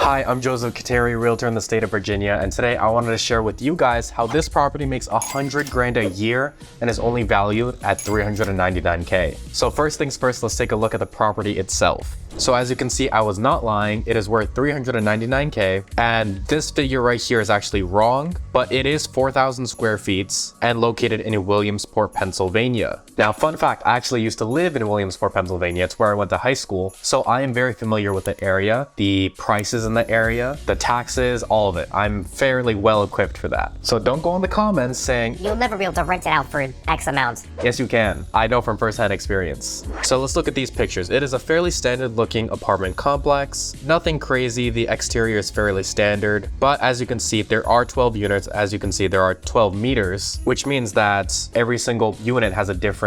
Hi, I'm Khateri, realtor in the state of Virginia, and today I wanted to share with you guys how this property makes 100 grand a year and is only valued at 399K. So first things first, let's take a look at the property itself. So as you can see, I was not lying. It is worth 399K, and this figure right here is actually wrong, but it is 4,000 square feet and located in Williamsport, Pennsylvania. Now, fun fact, I actually used to live in Williamsport, Pennsylvania. It's where I went to high school, so I am very familiar with the area, the prices in the area, the taxes, all of it. I'm fairly well equipped for that. So don't go in the comments saying, "You'll never be able to rent it out for X amount." Yes, you can. I know from firsthand experience. So let's look at these pictures. It is a fairly standard looking apartment complex. Nothing crazy. The exterior is fairly standard, but as you can see, there are 12 units. As you can see, there are 12 meters, which means that every single unit has a different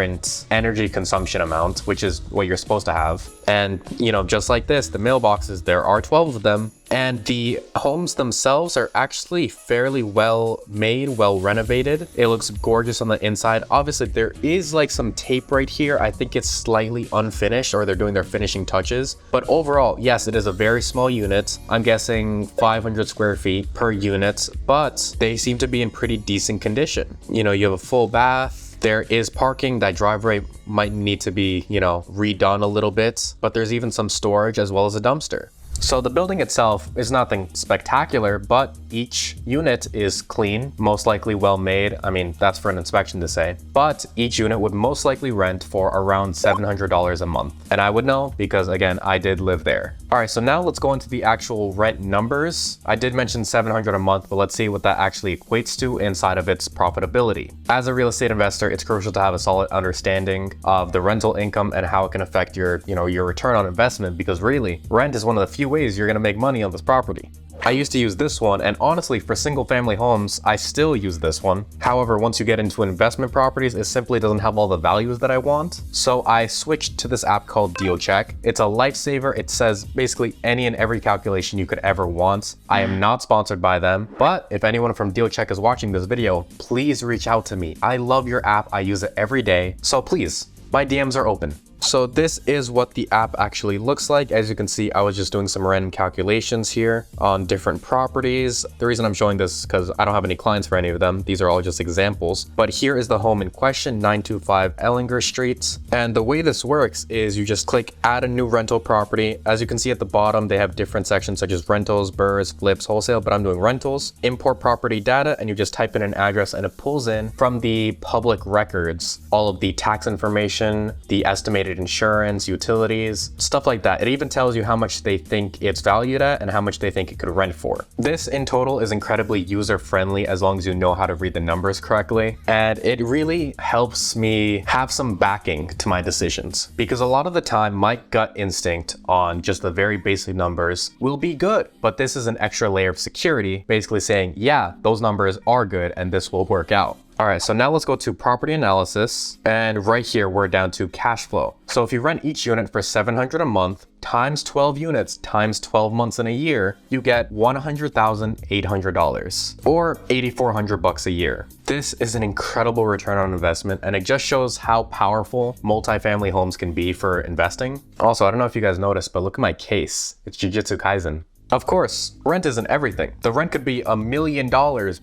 energy consumption amount, which is what you're supposed to have. And, you know, just like this, the mailboxes, there are 12 of them. And the homes themselves are actually fairly well made, well renovated. It looks gorgeous on the inside. Obviously, there is like some tape right here. I think it's slightly unfinished, or they're doing their finishing touches. But overall, yes, it is a very small unit. I'm guessing 500 square feet per unit, but they seem to be in pretty decent condition. You know, you have a full bath. There is parking. That driveway might need to be, you know, redone a little bit, but there's even some storage as well as a dumpster. So the building itself is nothing spectacular, but each unit is clean, most likely well made. I mean, that's for an inspection to say, but each unit would most likely rent for around $700 a month. And I would know because, again, I did live there. All right, so now let's go into the actual rent numbers. I did mention $700 a month, but let's see what that actually equates to inside of its profitability. As a real estate investor, it's crucial to have a solid understanding of the rental income and how it can affect your, your return on investment, because really, rent is one of the few ways you're going to make money on this property. I used to use this one, and honestly, for single family homes, I still use this one. However, once you get into investment properties, it simply doesn't have all the values that I want. So I switched to this app called DealCheck. It's a lifesaver. It says basically any and every calculation you could ever want. I am not sponsored by them, but if anyone from DealCheck is watching this video, please reach out to me. I love your app. I use it every day. So please, my DMs are open. So this is what the app actually looks like. As you can see, I was just doing some random calculations here on different properties. The reason I'm showing this is because I don't have any clients for any of them. These are all just examples. But here is the home in question, 925 Ellinger Street. And the way this works is you just click add a new rental property. As you can see at the bottom, they have different sections such as rentals, burrs, flips, wholesale, but I'm doing rentals. Import property data, and you just type in an address and it pulls in from the public records all of the tax information, the estimated insurance, utilities, stuff like that. It even tells you how much they think it's valued at and how much they think it could rent for. This in total is incredibly user-friendly as long as you know how to read the numbers correctly. And it really helps me have some backing to my decisions, because a lot of the time my gut instinct on just the very basic numbers will be good, but this is an extra layer of security, basically saying, yeah, those numbers are good and this will work out. All right, so now let's go to property analysis, and right here we're down to cash flow. So if you rent each unit for $700 a month times 12 units times 12 months in a year, you get $100,800 or $8,400 a year. This is an incredible return on investment, and it just shows how powerful multifamily homes can be for investing. Also, I don't know if you guys noticed, but look at my case. It's Jujutsu Kaisen. Of course, rent isn't everything. The rent could be $1 million,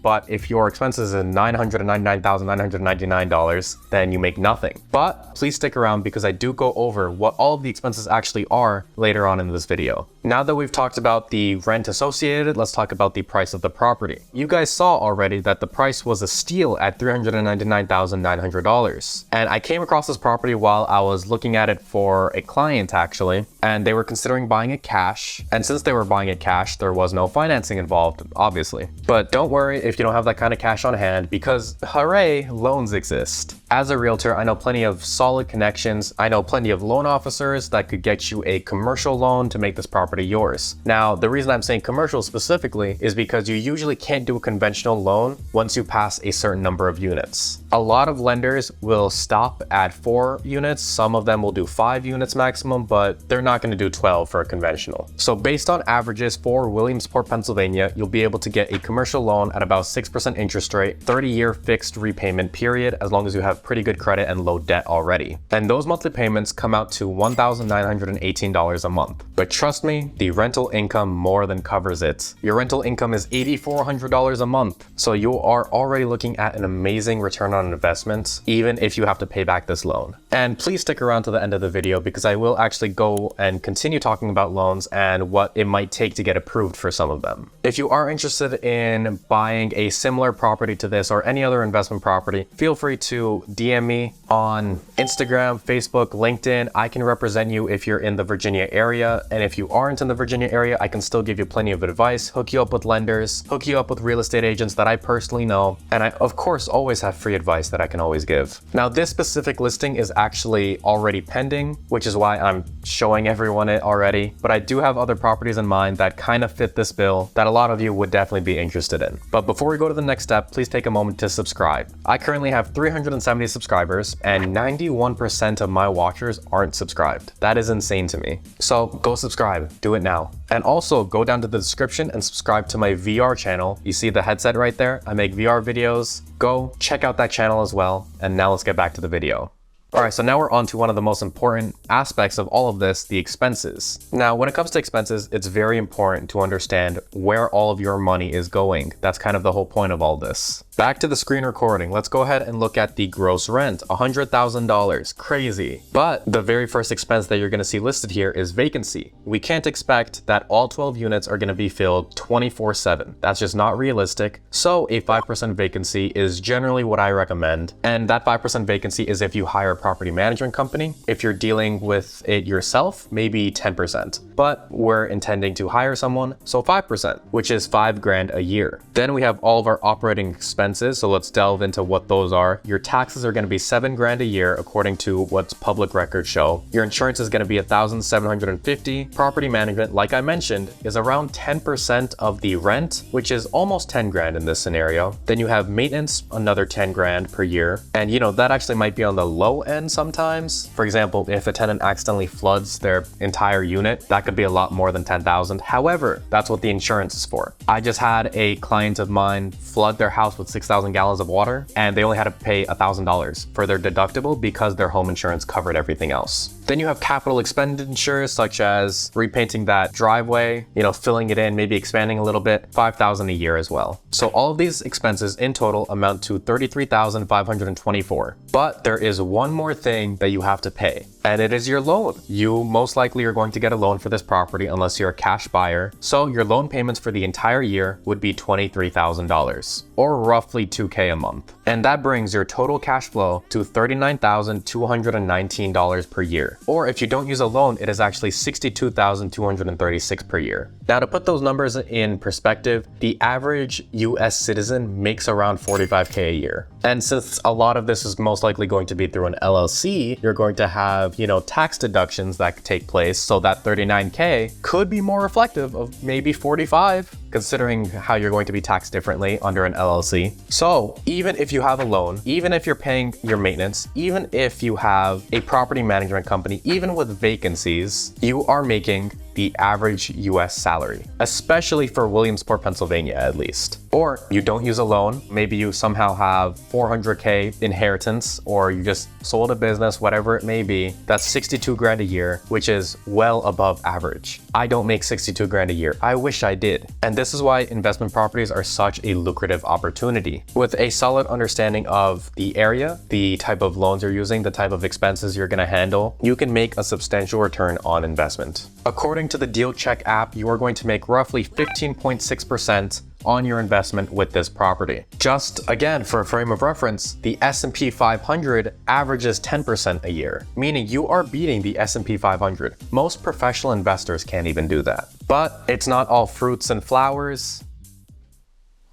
but if your expenses are $999,999, then you make nothing. But please stick around because I do go over what all of the expenses actually are later on in this video. Now that we've talked about the rent associated, let's talk about the price of the property. You guys saw already that the price was a steal at $399,900. And I came across this property while I was looking at it for a client actually, and they were considering buying it cash. And since they were buying it cash, there was no financing involved, obviously. But don't worry if you don't have that kind of cash on hand, because hooray, loans exist. As a realtor, I know plenty of solid connections. I know plenty of loan officers that could get you a commercial loan to make this property yours. Now, the reason I'm saying commercial specifically is because you usually can't do a conventional loan once you pass a certain number of units. A lot of lenders will stop at 4 units. Some of them will do 5 units maximum, but they're not going to do 12 for a conventional. So based on averages for Williamsport, Pennsylvania, you'll be able to get a commercial loan at about 6% interest rate, 30-year fixed repayment period, as long as you have pretty good credit and low debt already. And those monthly payments come out to $1,918 a month. But trust me, the rental income more than covers it. Your rental income is $8,400 a month. So you are already looking at an amazing return on investment, even if you have to pay back this loan. And please stick around to the end of the video because I will actually go and continue talking about loans and what it might take to get approved for some of them. If you are interested in buying a similar property to this or any other investment property, feel free to DM me on Instagram, Facebook, LinkedIn. I can represent you if you're in the Virginia area. And if you aren't in the Virginia area, I can still give you plenty of advice, hook you up with lenders, hook you up with real estate agents that I personally know. And I, of course, always have free advice that I can always give. Now, this specific listing is actually already pending, which is why I'm showing everyone it already. But I do have other properties in mind that kind of fit this bill that a lot of you would definitely be interested in. But before we go to the next step, please take a moment to subscribe. I currently have 370 subscribers and 91% of my watchers aren't subscribed. That is insane to me. So go subscribe, do it now. And also go down to the description and subscribe to my VR channel. You see the headset right there? I make VR videos. Go check out that channel as well. And now let's get back to the video. All right, so now we're on to one of the most important aspects of all of this, the expenses. Now, when it comes to expenses, it's very important to understand where all of your money is going. That's kind of the whole point of all this. Back to the screen recording. Let's go ahead and look at the gross rent, $100,000, crazy. But the very first expense that you're gonna see listed here is vacancy. We can't expect that all 12 units are gonna be filled 24/7. That's just not realistic. So a 5% vacancy is generally what I recommend. And that 5% vacancy is if you hire a property management company. If you're dealing with it yourself, maybe 10%. But we're intending to hire someone, so 5%, which is $5,000 a year. Then we have all of our operating expenses. So let's delve into what those are. Your taxes are going to be $7,000 a year according to what's public records show. Your insurance is going to be $1,750. Property management, like I mentioned, is around 10% of the rent, which is almost $10,000 in this scenario. Then you have maintenance, another $10,000 per year. And you know, that actually might be on the low end sometimes. For example, if a tenant accidentally floods their entire unit, that could be a lot more than $10,000. However, that's what the insurance is for. I just had a client of mine flood their house with 6,000 gallons of water, and they only had to pay $1,000 for their deductible because their home insurance covered everything else. Then you have capital expenditures such as repainting that driveway, you know, filling it in, maybe expanding a little bit, $5,000 a year as well. So all of these expenses in total amount to $33,524. But there is one more thing that you have to pay, and it is your loan. You most likely are going to get a loan for this property unless you're a cash buyer. So your loan payments for the entire year would be $23,000 or roughly $2,000 a month. And that brings your total cash flow to $39,219 per year. Or if you don't use a loan, it is actually $62,236 per year. Now, to put those numbers in perspective, the average US citizen makes around $45,000 a year. And since a lot of this is most likely going to be through an LLC, you're going to have, you know, tax deductions that take place. So that $39,000 could be more reflective of maybe $45,000, considering how you're going to be taxed differently under an LLC. So even if you have a loan, even if you're paying your maintenance, even if you have a property management company, even with vacancies, you are making the average US salary, especially for Williamsport, Pennsylvania, at least. Or you don't use a loan, maybe you somehow have $400,000 inheritance, or you just sold a business, whatever it may be. That's $62,000 a year, which is well above average. I don't make $62,000 a year. I wish I did. And this is why investment properties are such a lucrative opportunity. With a solid understanding of the area, the type of loans you're using, the type of expenses you're gonna handle, you can make a substantial return on investment. According to the DealCheck app, you are going to make roughly 15.6% on your investment with this property. Just again, for a frame of reference, the S&P 500 averages 10% a year, meaning you are beating the S&P 500. Most professional investors can't even do that. But it's not all fruits and flowers.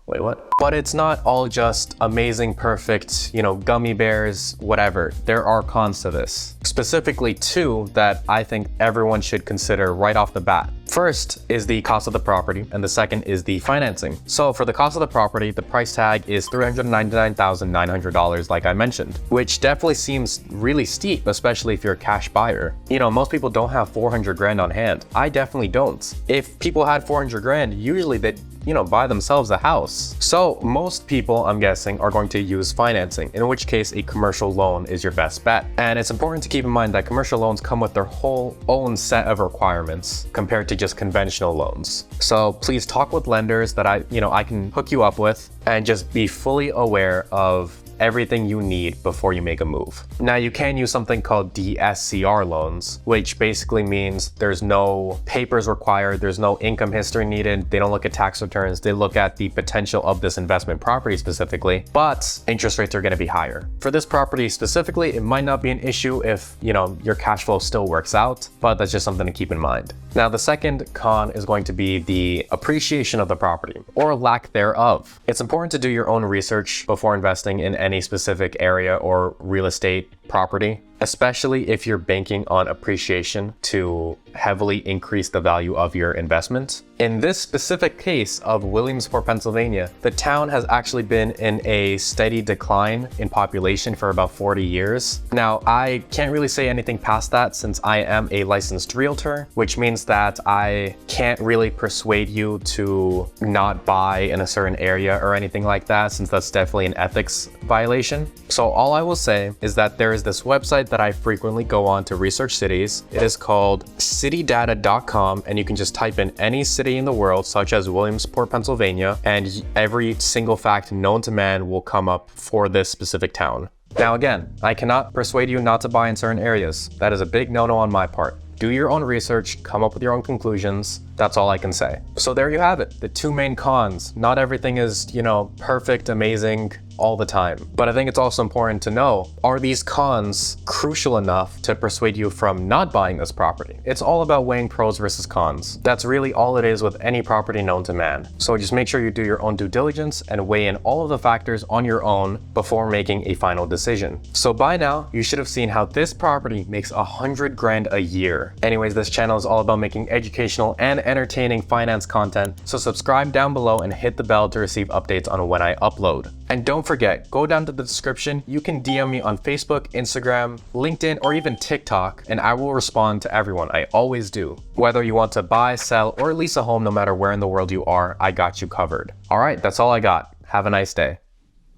Wait, what? But it's not all just amazing, perfect, you know, gummy bears, whatever. There are cons to this. Specifically two that I think everyone should consider right off the bat. First is the cost of the property, and the second is the financing. So for the cost of the property, the price tag is $399,900, like I mentioned, which definitely seems really steep, especially if you're a cash buyer. You know, most people don't have $400,000 on hand. I definitely don't. If people had $400,000, usually they'd buy themselves a house. So most people, I'm guessing, are going to use financing, in which case a commercial loan is your best bet. And it's important to keep in mind that commercial loans come with their whole own set of requirements compared to just conventional loans. So please talk with lenders that I can hook you up with, and just be fully aware of everything you need before you make a move. Now, you can use something called DSCR loans, which basically means there's no papers required, there's no income history needed, they don't look at tax returns, they look at the potential of this investment property specifically, but interest rates are going to be higher. For this property specifically, it might not be an issue if, your cash flow still works out, but that's just something to keep in mind. Now, the second con is going to be the appreciation of the property, or lack thereof. It's important to do your own research before investing in any specific area or real estate property, especially if you're banking on appreciation to heavily increase the value of your investment. In this specific case of Williamsport, Pennsylvania, the town has actually been in a steady decline in population for about 40 years. Now, I can't really say anything past that since I am a licensed realtor, which means that I can't really persuade you to not buy in a certain area or anything like that, since that's definitely an ethics violation. So all I will say is that there is this website that I frequently go on to research cities. It is called citydata.com, and you can just type in any city in the world, such as Williamsport, Pennsylvania, and every single fact known to man will come up for this specific town. Now again, I cannot persuade you not to buy in certain areas. That is a big no-no on my part. Do your own research, come up with your own conclusions. That's all I can say. So there you have it, the two main cons. Not everything is, perfect, amazing all the time. But I think it's also important to know, are these cons crucial enough to persuade you from not buying this property? It's all about weighing pros versus cons. That's really all it is with any property known to man. So just make sure you do your own due diligence and weigh in all of the factors on your own before making a final decision. So by now, you should have seen how this property makes $100 grand a year. Anyways, this channel is all about making educational and entertaining finance content. So subscribe down below and hit the bell to receive updates on when I upload. And don't forget, go down to the description. You can DM me on Facebook, Instagram, LinkedIn, or even TikTok, and I will respond to everyone. I always do. Whether you want to buy, sell, or lease a home, no matter where in the world you are, I got you covered. All right, that's all I got. Have a nice day.